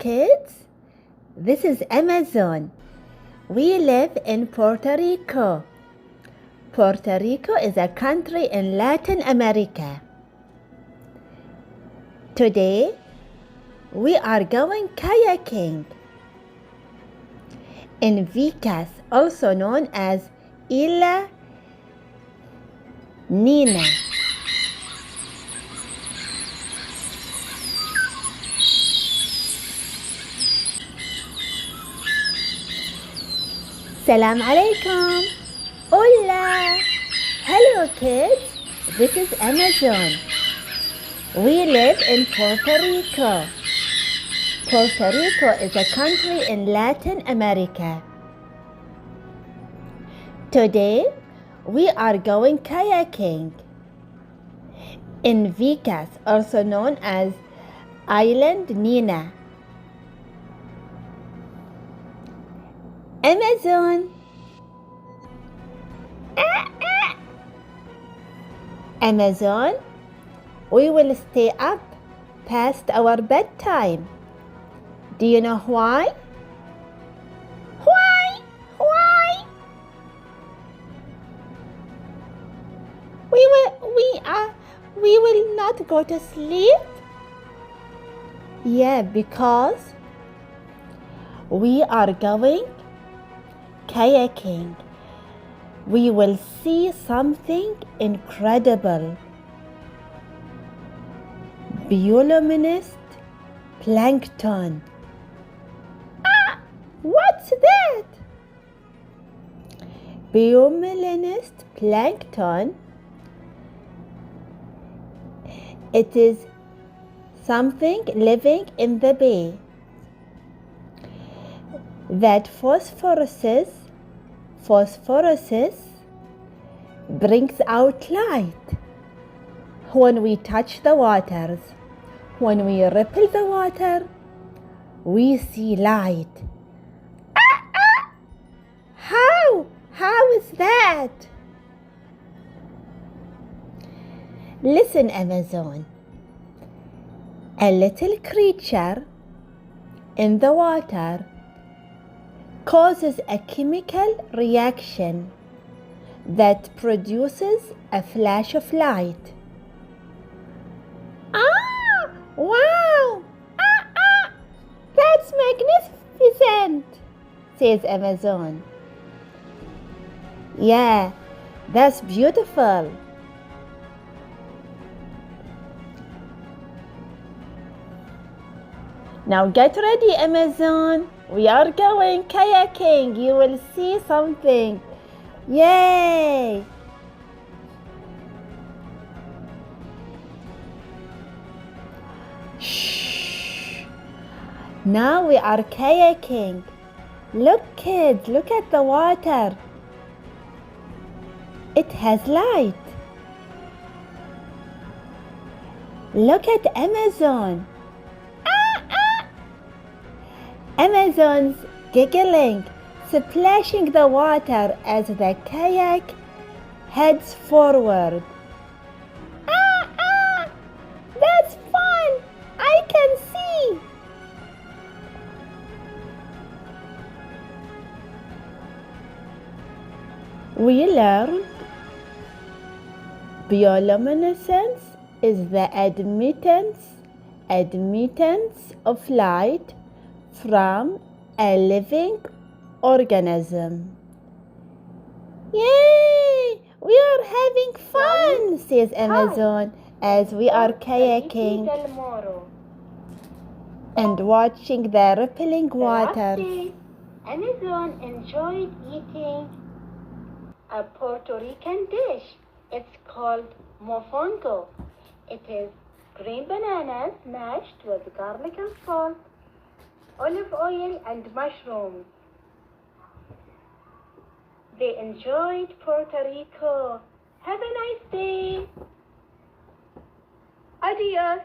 kids, this is Amazon. We live in Puerto Rico. Puerto Rico is a country in Latin America. Today, we are going kayaking in Vicas, also known as Isla Nina. Salam alaikum. Hola. Hello kids. This is Amazon. We live in Puerto Rico. Puerto Rico is a country in Latin America. Today, we are going kayaking in Vicas, also known as Island Nina. Amazon. Amazon, we will stay up past our bedtime. Do you know why? Why? We will not go to sleep? Yeah, because we are going kayaking. We will see something incredible. Bioluminescent plankton. What's that? Bioluminescent plankton. It is something living in the bay that phosphoruses brings out light when we touch the waters. When we ripple the water, we see light. How is that? Listen, Amazon. A little creature in the water causes a chemical reaction that produces a flash of light. Wow! That's magnificent, says Amazon. Yeah, that's beautiful. Now get ready, Amazon. We are going kayaking. You will see something. Yay! Shh! Now we are kayaking. Look, kids, look at the water. It has light. Look at Amazon. Amazon's giggling, splashing the water as the kayak heads forward. That's fun! I can see! We learned bioluminescence is the admittance of light from a living organism. Yay! We are having fun, says Amazon, as we are kayaking and watching the rippling water. Amazon enjoyed eating a Puerto Rican dish. It's called mofongo. It is green bananas mashed with garlic and salt, olive oil and mushrooms. They enjoyed Puerto Rico. Have a nice day. Adios.